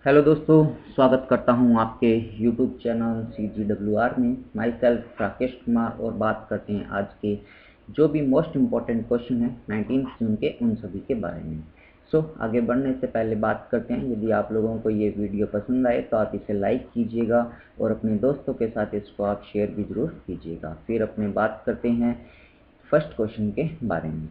Hello दोस्तों, स्वागत करता हूं आपके यूट्यूब चैनल CGWR में। माई सेल्फ राकेश कुमार और बात करते हैं आज के जो भी मोस्ट इम्पॉर्टेंट क्वेश्चन है 19 जून के उन सभी के बारे में। आगे बढ़ने से पहले बात करते हैं, यदि आप लोगों को ये वीडियो पसंद आए तो आप इसे लाइक कीजिएगा और अपने दोस्तों के साथ इसको आप शेयर भी ज़रूर कीजिएगा। फिर अपने बात करते हैं फर्स्ट क्वेश्चन के बारे में।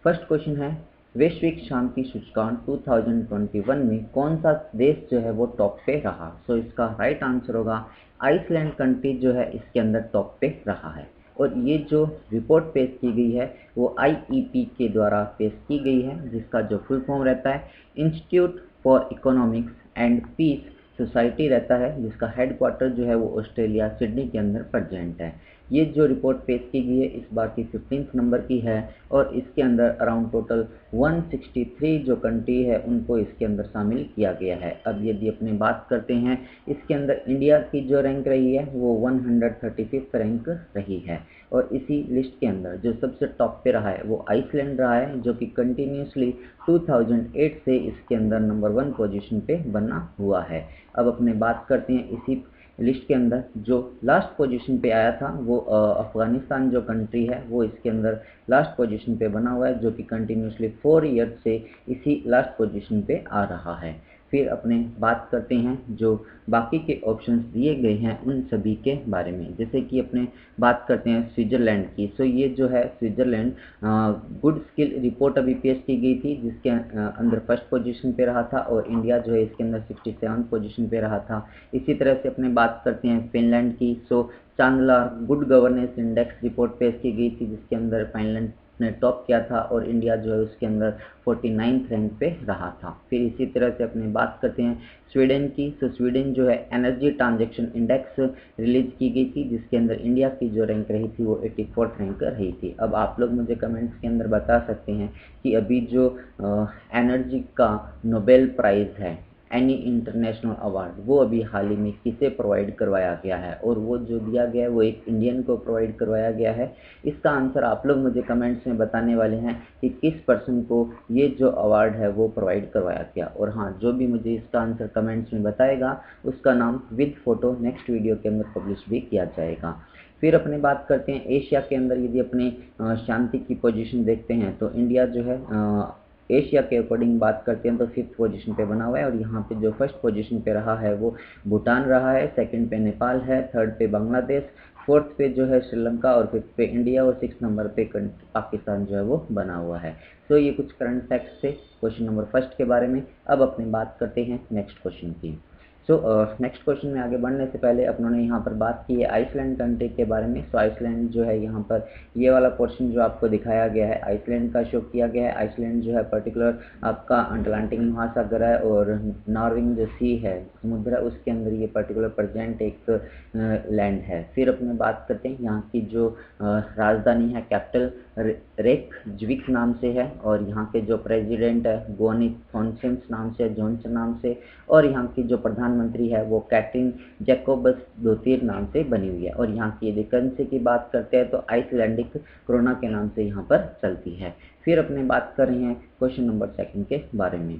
फर्स्ट क्वेश्चन है, वैश्विक शांति सूचकांक 2021 में कौन सा देश जो है वो टॉप पे रहा। इसका राइट आंसर होगा आइसलैंड कंट्री जो है इसके अंदर टॉप पे रहा है। और ये जो रिपोर्ट पेश की गई है वो IEP के द्वारा पेश की गई है, जिसका जो फुल फॉर्म रहता है Institute for Economics and Peace society रहता है, जिसका हेडक्वार्टर जो है वो ऑस्ट्रेलिया सिडनी के अंदर प्रेजेंट है। ये जो रिपोर्ट पेश की गई है इस बार की 15th नंबर की है और इसके अंदर अराउंड टोटल 163 जो कंट्री है उनको इसके अंदर शामिल किया गया है। अब यदि अपने बात करते हैं, इसके अंदर इंडिया की जो रैंक रही है वो 135th रैंक रही है। और इसी लिस्ट के अंदर जो सबसे टॉप पे रहा है वो आइसलैंड रहा है, जो कि कंटिन्यूसली 2008 से इसके अंदर नंबर 1 पोजीशन पे बना हुआ है। अब अपने बात करते हैं इसी लिस्ट के अंदर जो लास्ट पोजीशन पे आया था वो अफ़गानिस्तान जो कंट्री है वो इसके अंदर लास्ट पोजीशन पे बना हुआ है, जो कि कंटिन्यूसली 4 ईयर्स से इसी लास्ट पोजीशन पे आ रहा है। फिर अपने बात करते हैं जो बाकी के ऑप्शंस दिए गए हैं उन सभी के बारे में। जैसे कि अपने बात करते हैं स्विट्ज़रलैंड की। ये जो है स्विट्ज़रलैंड गुड स्किल रिपोर्ट अभी पेश की गई थी, जिसके अंदर फर्स्ट पोजीशन पे रहा था और इंडिया जो है इसके अंदर 67 पोजीशन पे रहा था। इसी तरह से अपने बात करते हैं फिनलैंड की। चांदलार गुड गवर्नेंस इंडेक्स रिपोर्ट पेश की गई थी, जिसके अंदर फिनलैंड ने टॉप किया था और इंडिया जो है उसके अंदर 49th रैंक पे रहा था। फिर इसी तरह से अपने बात करते हैं स्वीडन की। स्वीडन जो है एनर्जी ट्रांजैक्शन इंडेक्स रिलीज की गई थी, जिसके अंदर इंडिया की जो रैंक रही थी वो 84th रैंक रही थी। अब आप लोग मुझे कमेंट्स के अंदर बता सकते हैं कि अभी जो एनर्जी का नोबेल प्राइज़ है, एनी इंटरनेशनल अवार्ड, वो अभी हाल ही में किसे प्रोवाइड करवाया गया है, और वो जो दिया गया है वो एक इंडियन को प्रोवाइड करवाया गया है। इसका आंसर आप लोग मुझे कमेंट्स में बताने वाले हैं कि किस पर्सन को ये जो अवार्ड है वो प्रोवाइड करवाया गया। और हाँ, जो भी मुझे इसका आंसर कमेंट्स में बताएगा उसका नाम विद फोटो नेक्स्ट वीडियो के अंदर पब्लिश भी किया जाएगा। फिर अपने बात करते हैं एशिया के अंदर, यदि अपने शांति की पोजीशन देखते हैं तो इंडिया जो है एशिया के अकॉर्डिंग बात करते हैं तो 5th पोजीशन पे बना हुआ है। और यहाँ पे जो फर्स्ट पोजीशन पे रहा है वो भूटान रहा है, सेकंड पे नेपाल है, थर्ड पे बांग्लादेश, फोर्थ पे जो है श्रीलंका और 5th पे इंडिया और 6th नंबर पे पाकिस्तान जो है वो बना हुआ है। ये कुछ करंट फैक्ट्स थे क्वेश्चन नंबर फर्स्ट के बारे में। अब अपनी बात करते हैं नेक्स्ट क्वेश्चन की। नेक्स्ट क्वेश्चन में आगे बढ़ने से पहले अपनों यहाँ पर बात की है आइसलैंड कंट्री के बारे में। आइसलैंड जो है यहाँ पर ये वाला पोर्शन जो आपको दिखाया गया है आइसलैंड का शो किया गया है। आइसलैंड जो है पर्टिकुलर आपका अटलांटिक महासागर है और नॉर्विंग जो सी है समुद्र है उसके अंदर ये पर्टिकुलर प्रेजेंट एक लैंड है। फिर अपने बात करते हैं यहाँ की जो राजधानी है कैपिटल रेकजविक नाम से है, और यहाँ के जो प्रेसिडेंट है गोनी थॉनसेंस नाम से, जॉनसन नाम से, और यहाँ की जो प्रधानमंत्री है वो कैटरीन जैकोबस दोतीर नाम से बनी हुई है। और यहाँ की यदि करेंसी की बात करते हैं तो आइसलैंडिक क्रोना के नाम से यहाँ पर चलती है। फिर अपने बात कर रहे हैं क्वेश्चन नंबर सेकंड के बारे में।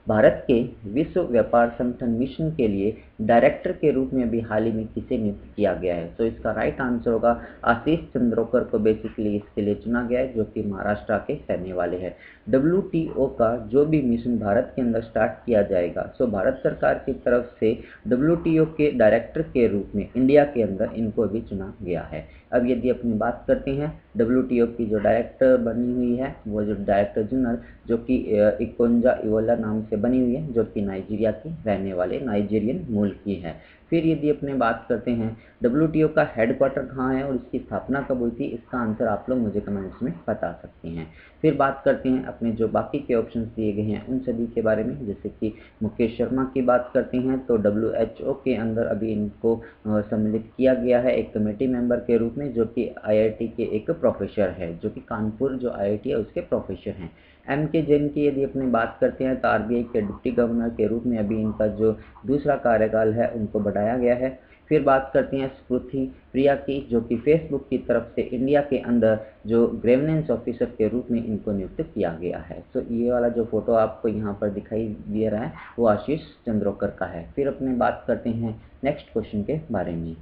भारत के विश्व व्यापार संगठन मिशन के लिए डायरेक्टर के रूप में अभी हाल ही में किसे नियुक्त किया गया है। इसका राइट आंसर होगा आशीष चंद्रोकर को बेसिकली इसके लिए चुना गया है, जो कि महाराष्ट्र के रहने वाले हैं। WTO का जो भी मिशन भारत के अंदर स्टार्ट किया जाएगा, भारत सरकार की तरफ से WTO के डायरेक्टर के रूप में इंडिया के अंदर इनको अभी चुना गया है। अब यदि अपनी बात करते हैं WTO की जो डायरेक्टर बनी हुई है वो जो डायरेक्टर जनरल जो कि इकोंजा इवोला नाम से बनी हुई है, जो कि नाइजीरिया की रहने वाले नाइजीरियन मूल की है। फिर यदि अपने बात करते हैं WTO का हेडक्वार्टर कहाँ है और इसकी स्थापना कब हुई थी, इसका आंसर आप लोग मुझे कमेंट्स में बता सकते हैं। फिर बात करते हैं अपने जो बाकी के ऑप्शंस दिए गए हैं उन सभी के बारे में। जैसे कि मुकेश शर्मा की बात करते हैं तो WHO के अंदर अभी इनको सम्मिलित किया गया है एक कमेटी मेंबर के रूप में, जो कि IIT के एक प्रोफेसर है, जो कि कानपुर जो IIT है उसके प्रोफेसर हैं। MK जैन की यदि अपनी बात करते हैं तो RBI के डिप्टी गवर्नर के रूप में अभी इनका जो दूसरा कार्यकाल है उनको बढ़ाया गया है। फिर बात करते हैं स्मृति प्रिया की, जो कि फेसबुक की तरफ से इंडिया के अंदर जो गवर्नेंस ऑफिसर के रूप में इनको नियुक्त किया गया है। तो ये वाला जो फोटो आपको यहाँ पर दिखाई दे रहा है वो आशीष चंद्रोकर का है। फिर अपने बात करते हैं नेक्स्ट क्वेश्चन के बारे में।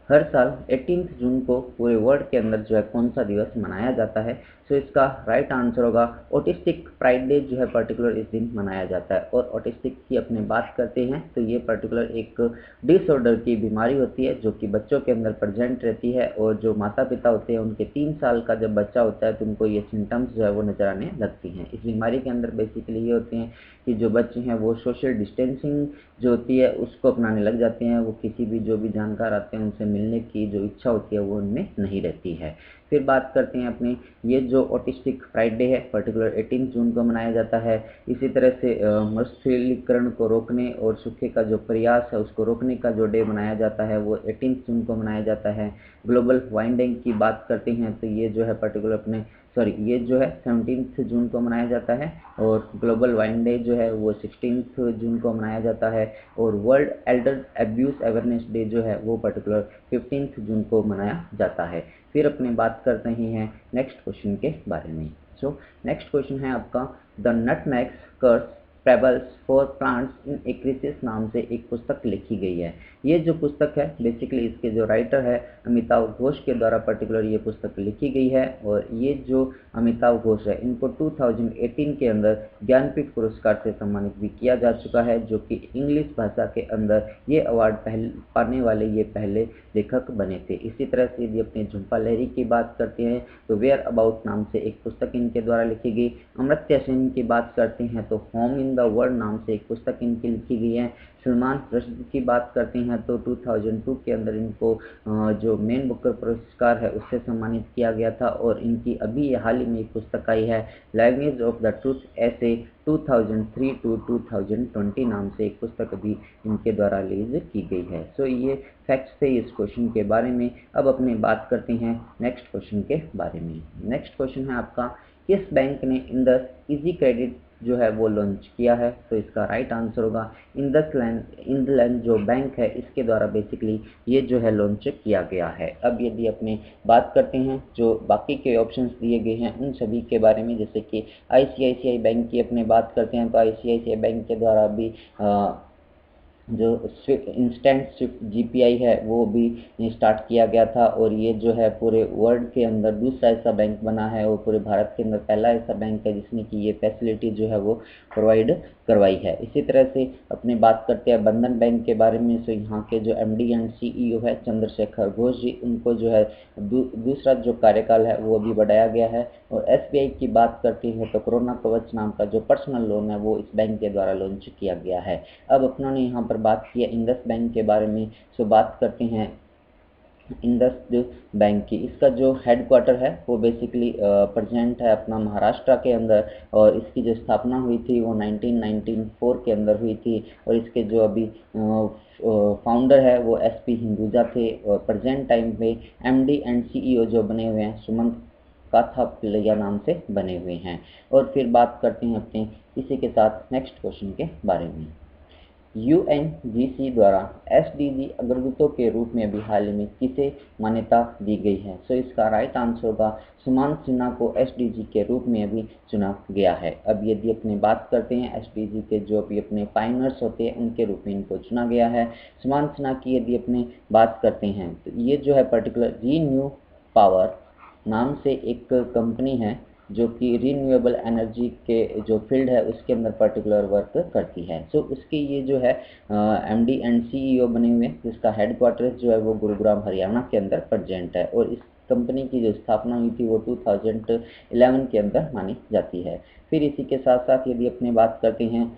हर साल 18 जून को पूरे वर्ल्ड के अंदर जो है कौन सा दिवस मनाया जाता है? तो इसका राइट आंसर होगा ऑटिस्टिक प्राइड डे जो है पर्टिकुलर इस दिन मनाया जाता है। और ऑटिस्टिक की अपने बात करते हैं तो ये पर्टिकुलर एक डिसऑर्डर की बीमारी होती है जो कि बच्चों के अंदर प्रेजेंट रहती है, और जो माता पिता होते हैं उनके 3 साल का जब बच्चा होता है तो उनको ये सिम्टम्स जो है वो नजर आने लगती हैं। इस बीमारी के अंदर बेसिकली ये होते हैं कि जो बच्चे हैं वो सोशल डिस्टेंसिंग जो होती है उसको अपनाने लग जाते हैं, वो किसी भी जो भी जानकार आते हैं उनसे मिलने की जो इच्छा होती है वो उनमें नहीं रहती है। फिर बात करते हैं अपने ये जो ऑटिस्टिक फ्राइडे है पर्टिकुलर 18 जून को मनाया जाता है। इसी तरह से मरुस्थलीकरण को रोकने और सूखे का जो प्रयास है उसको रोकने का जो डे मनाया जाता है वो 18 जून को मनाया जाता है। ग्लोबल वाइन डे की बात करते हैं तो ये जो है पर्टिकुलर अपने ये जो है 17 जून को मनाया जाता है, और ग्लोबल वाइन डे जो है वो 16 जून को मनाया जाता है। और world Elder abuse awareness day जो है वो पर्टिकुलर 15 जून को मनाया जाता है। फिर अपने बात करते हैं नेक्स्ट क्वेश्चन के बारे में। सो नेक्स्ट क्वेश्चन है आपका the nutmeg's curse travels for plants in a crisis नाम से एक पुस्तक लिखी गई है। ये जो पुस्तक है बेसिकली इसके जो राइटर है अमिताभ घोष के द्वारा पर्टिकुलर ये पुस्तक लिखी गई है। और ये जो अमिताभ घोष है इनको 2018 के अंदर ज्ञानपीठ पुरस्कार से सम्मानित भी किया जा चुका है, जो कि इंग्लिश भाषा के अंदर ये अवार्ड पाने वाले ये पहले लेखक बने थे। इसी तरह से यदि अपने झुम्पा लाहिरी की बात करते हैं तो वेयर अबाउट नाम से एक पुस्तक इनके द्वारा लिखी गई। अमर्त्य सेन की बात करते हैं तो होम इन द वर्ल्ड नाम से एक पुस्तक इनकी लिखी गई है। सलमान रश्दी की बात करते हैं तो 2002 के अंदर इनको जो मैन बुकर पुरस्कार है उससे सम्मानित किया गया था। और इनकी अभी हाल ही में एक पुस्तक आई है लैंग्वेज ऑफ द ट्रूथ ऐसे 2003 टू 2020 नाम से एक पुस्तक अभी इनके द्वारा रिलीज की गई है। सो ये फैक्ट्स थे इस क्वेश्चन के बारे में। अब अपने बात करते हैं नेक्स्ट क्वेश्चन के बारे में। नेक्स्ट क्वेश्चन है आपका किस बैंक ने इंडस इजी क्रेडिट जो है वो लॉन्च किया है? तो इसका राइट आंसर होगा इंडसलैंड जो बैंक है इसके द्वारा बेसिकली ये जो है लॉन्च किया गया है। अब यदि अपने बात करते हैं जो बाकी के ऑप्शंस दिए गए हैं उन सभी के बारे में, जैसे कि आईसीआईसीआई बैंक की अपने बात करते हैं तो आईसीआईसीआई बैंक के द्वारा भी जो इंस्टेंट स्विफ्ट जीपीआई है वो भी स्टार्ट किया गया था। और ये जो है पूरे वर्ल्ड के अंदर दूसरा ऐसा बैंक बना है और पूरे भारत के अंदर पहला ऐसा बैंक है जिसने कि ये फैसिलिटी जो है वो प्रोवाइड करवाई है। इसी तरह से अपनी बात करते हैं बंधन बैंक के बारे में। सो यहाँ के जो एमडी एंड सीईओ है चंद्रशेखर घोष जी, उनको जो है दूसरा जो कार्यकाल है वो अभी बढ़ाया गया है। और एसबीआई की बात करते हैं तो कोरोना कवच नाम का जो पर्सनल लोन है वो इस बैंक के द्वारा लॉन्च किया गया है। अब अपनों ने यहाँ पर बात की है इंडस बैंक के बारे में। सो बात करते हैं इंडस बैंक की। इसका जो हेडक्वार्टर है वो बेसिकली प्रेजेंट है अपना महाराष्ट्र के अंदर, और इसकी जो स्थापना हुई थी वो 1994 के अंदर हुई थी। और इसके जो अभी फाउंडर है वो एसपी हिंदुजा थे, और प्रेजेंट टाइम पे एमडी एंड सीईओ जो बने हुए हैं सुमंत काथापिल्लैया नाम से बने हुए हैं। और फिर बात करते हैं अपने इसी के साथ नेक्स्ट क्वेश्चन के बारे में। यूएनजीसी द्वारा एसडीजी अग्रदूतों के रूप में अभी हाल ही में किसे मान्यता दी गई है? सो इसका राइट आंसर होगा सुशांत सिन्हा को एसडीजी के रूप में अभी चुना गया है। अब यदि अपनी बात करते हैं एसडीजी के जो अभी अपने पायनियर्स होते हैं उनके रूप में इनको चुना गया है। सुशांत सिन्हा की यदि अपनी बात करते हैं तो ये जो है पर्टिकुलर रीन्यू पावर नाम से एक कंपनी है जो कि रीन्यूएबल एनर्जी के जो फील्ड है उसके अंदर पर्टिकुलर वर्क करती है। सो उसके ये जो है एमडी एंड सीईओ बने हुए हैं, जिसका हेडक्वार्टर जो है वो गुरुग्राम हरियाणा के अंदर प्रेजेंट है। और इस कंपनी की जो स्थापना हुई थी वो 2011 के अंदर मानी जाती है। फिर इसी के साथ साथ यदि अपनी बात करते हैं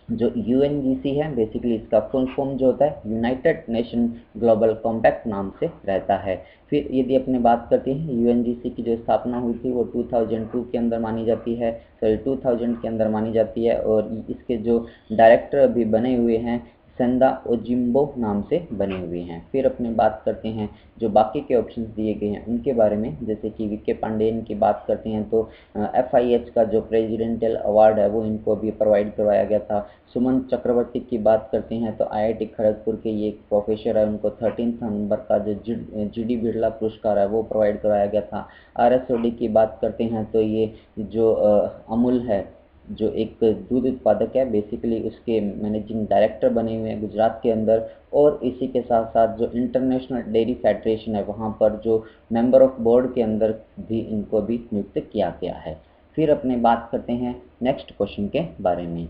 जो यूएनजीसी है बेसिकली इसका फुल फॉर्म जो होता है यूनाइटेड नेशन ग्लोबल कॉम्पैक्ट नाम से रहता है। फिर यदि अपने बात करते हैं यूएनजीसी की जो स्थापना हुई थी वो 2002 के अंदर मानी जाती है, 2000 के अंदर मानी जाती है। और इसके जो डायरेक्टर अभी बने हुए हैं सेंदा ओजिम्बो नाम से बने हुए हैं। फिर अपने बात करते हैं जो बाकी के ऑप्शंस दिए गए हैं उनके बारे में, जैसे कि वीके पांडेयन की बात करते हैं तो FIH का जो प्रेसिडेंशियल अवार्ड है वो इनको भी प्रोवाइड करवाया गया था। सुमन चक्रवर्ती की बात करते हैं तो IIT खड़गपुर के ये एक प्रोफेसर है, उनको 13 नंबर का जो GD बिरला पुरस्कार है वो प्रोवाइड करवाया गया था। RSOD की बात करते हैं तो ये जो अमूल है, जो एक दूध उत्पादक है, बेसिकली उसके मैनेजिंग डायरेक्टर बने हुए हैं गुजरात के अंदर। और इसी के साथ साथ जो इंटरनेशनल डेयरी फेडरेशन है वहाँ पर जो मेंबर ऑफ बोर्ड के अंदर भी इनको भी नियुक्त किया गया है। फिर अपने बात करते हैं नेक्स्ट क्वेश्चन के बारे में।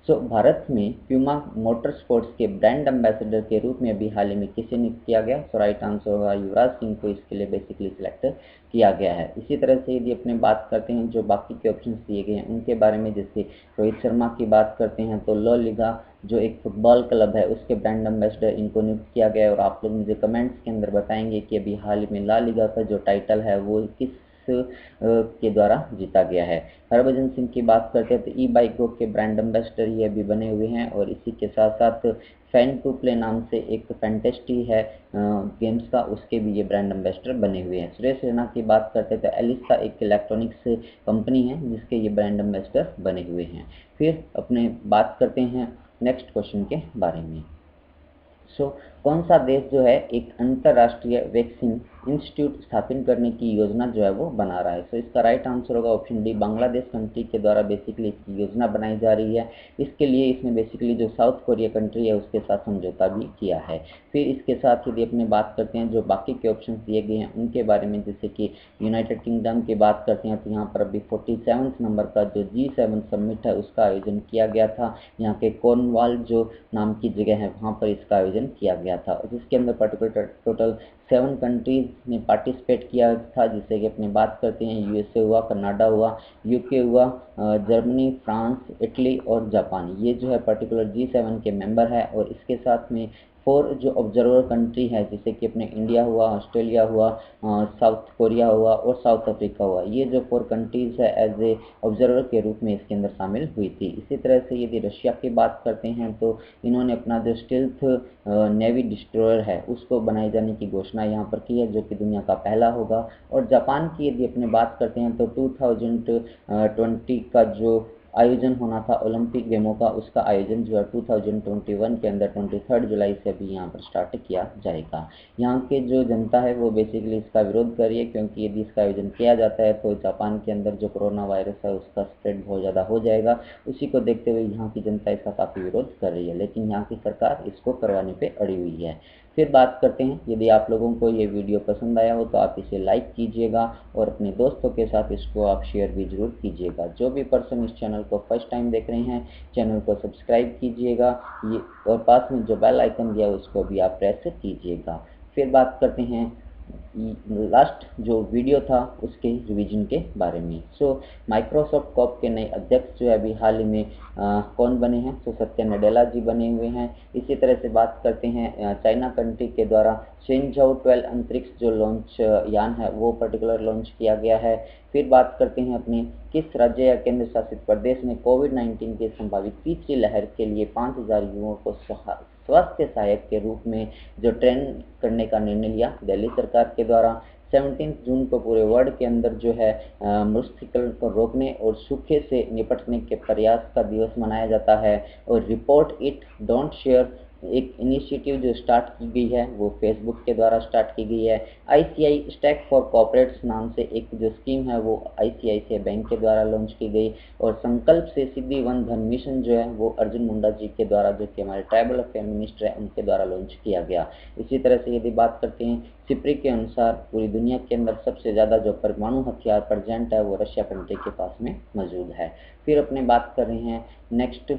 भारत में प्यूमा मोटर स्पोर्ट्स के ब्रांड एम्बेसडर के रूप में अभी हाल ही में किसे नियुक्त किया गया? राइट आंसर होगा युवराज सिंह को इसके लिए बेसिकली सिलेक्ट किया गया है। इसी तरह से यदि अपने बात करते हैं जो बाकी के ऑप्शंस दिए गए हैं उनके बारे में, जैसे रोहित शर्मा की बात करते हैं तो ला लीगा जो एक फुटबॉल क्लब है उसके ब्रांड एम्बेसडर इनको नियुक्त किया गया है। और आप लोग मुझे कमेंट्स के अंदर बताएंगे कि अभी हाल ही में ला लीगा का जो टाइटल है वो किस के द्वारा जीता गया है। हरभजन सिंह की बात करते हैं तो ई-बाइक के ब्रांड एम्बेसडर ये अभी बने हुए हैं। और इसी के साथ साथ फैन टू प्ले नाम से एक फैंटेस्टी है गेम्स का, उसके भी ये ब्रांड एम्बेसडर बने हुए हैं। सुरेश रैना की बात करते हैं तो एलिसा एक इलेक्ट्रॉनिक्स कंपनी है जिसके ये ब्रांड एम्बेसडर बने हुए हैं। फिर अपने बात करते हैं नेक्स्ट क्वेश्चन के बारे में। कौन सा देश जो है एक अंतर्राष्ट्रीय वैक्सीन इंस्टीट्यूट स्थापित करने की योजना जो है वो बना रहा है? इसका राइट आंसर होगा ऑप्शन डी, बांग्लादेश कंट्री के द्वारा बेसिकली इसकी योजना बनाई जा रही है। इसके लिए इसने बेसिकली जो साउथ कोरिया कंट्री है उसके साथ समझौता भी किया है। फिर इसके साथ यदि अपने बात करते हैं जो बाकी के ऑप्शन दिए गए हैं उनके बारे में, जैसे कि यूनाइटेड किंगडम की बात करते हैं तो यहाँ पर अभी 47 नंबर का जो G7 समिट है उसका आयोजन किया गया था। यहाँ के कॉर्नवाल जो नाम की जगह है वहाँ पर इसका आयोजन किया गया था, और जिसके अंदर पर्टिकुलर टोटल 7 कंट्रीज ने पार्टिसिपेट किया था, जिससे कि अपने बात करते हैं USA हुआ, कनाडा हुआ, UK हुआ, जर्मनी, फ्रांस, इटली और जापान, ये जो है पर्टिकुलर G7 के मेंबर है। और इसके साथ में 4 जो ऑब्जर्वर कंट्री है, जैसे कि अपने इंडिया हुआ, ऑस्ट्रेलिया हुआ, साउथ कोरिया हुआ और साउथ अफ्रीका हुआ, ये जो 4 कंट्रीज़ है एज ए ऑब्जर्वर के रूप में इसके अंदर शामिल हुई थी। इसी तरह से यदि रशिया की बात करते हैं तो इन्होंने अपना जो स्टील्थ नेवी डिस्ट्रॉयर है उसको बनाए जाने की घोषणा यहाँ पर की है, जो कि दुनिया का पहला होगा। और जापान की यदि अपने बात करते हैं तो 2020 का जो आयोजन होना था ओलंपिक गेमों का, उसका आयोजन जो है 2021 के अंदर 23 जुलाई से अभी यहाँ पर स्टार्ट किया जाएगा। यहाँ के जो जनता है वो बेसिकली इसका विरोध कर रही है, क्योंकि यदि इसका आयोजन किया जाता है तो जापान के अंदर जो कोरोना वायरस है उसका स्प्रेड बहुत ज़्यादा हो जाएगा। उसी को देखते हुए यहाँ की जनता इसका काफ़ी विरोध कर रही है, लेकिन यहाँ की सरकार इसको करवाने पर अड़ी हुई है। फिर बात करते हैं, यदि आप लोगों को ये वीडियो पसंद आया हो तो आप इसे लाइक कीजिएगा और अपने दोस्तों के साथ इसको आप शेयर भी जरूर कीजिएगा। जो भी पर्सन इस चैनल को फर्स्ट टाइम देख रहे हैं चैनल को सब्सक्राइब कीजिएगा, ये और पास में जो बेल आइकन दिया है उसको भी आप प्रेस कीजिएगा। फिर बात करते हैं लास्ट जो वीडियो था उसके रिवीजन के बारे में। माइक्रोसॉफ्ट कॉप के नए अध्यक्ष जो है अभी हाल ही में कौन बने हैं? सत्या नडेला जी बने हुए हैं। इसी तरह से बात करते हैं चाइना कंट्री के द्वारा शेनझाओ 12 अंतरिक्ष जो लॉन्च यान है वो पर्टिकुलर लॉन्च किया गया है। फिर बात करते हैं अपने किस राज्य या केंद्र शासित प्रदेश में कोविड-19 की संभावित तीसरी लहर के लिए 5000 युवाओं को स्वास्थ्य सहायक के रूप में जो ट्रेन करने का निर्णय लिया? दिल्ली सरकार के द्वारा 17 जून को पूरे वर्ल्ड के अंदर जो है मरुस्थलीकरण को रोकने और सूखे से निपटने के प्रयास का दिवस मनाया जाता है। और रिपोर्ट इट डोंट शेयर एक इनिशिएटिव जो स्टार्ट की गई है वो फेसबुक के द्वारा स्टार्ट की गई है। ICI स्टैक फॉर कॉर्पोरेट्स नाम से एक जो स्कीम है वो ICICI बैंक के द्वारा लॉन्च की गई। और संकल्प से सिद्धि वन धन मिशन जो है वो अर्जुन मुंडा जी के द्वारा, जो कि हमारे ट्राइबल अफेयर मिनिस्टर है, उनके द्वारा लॉन्च किया गया। इसी तरह से यदि बात करते हैं सिप्री के अनुसार पूरी दुनिया के अंदर सबसे ज़्यादा जो परमाणु हथियार प्रेजेंट है वो रशिया कंट्री के पास में मौजूद है। फिर अपने बात कर रहे हैं नेक्स्ट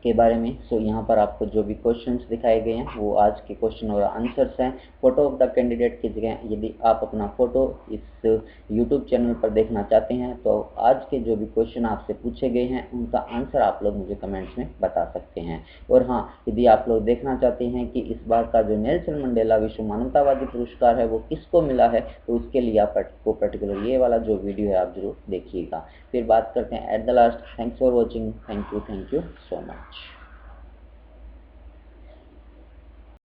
के बारे में। यहाँ पर आपको जो भी क्वेश्चंस दिखाए गए हैं वो आज के क्वेश्चन और आंसर्स हैं। फोटो ऑफ द कैंडिडेट की जगह यदि आप अपना फोटो इस यूट्यूब चैनल पर देखना चाहते हैं तो आज के जो भी क्वेश्चन आपसे पूछे गए हैं उनका आंसर आप लोग मुझे कमेंट्स में बता सकते हैं। और हाँ, यदि आप लोग देखना चाहते हैं कि इस बार का जो नेल्सन मंडेला विश्व मानवतावादी पुरस्कार है वो किसको मिला है, तो उसके लिए आपको पर्टिकुलर ये वाला जो वीडियो है आप जरूर देखिएगा। फिर बात करते हैं at the last. Thanks for watching. Thank you so much.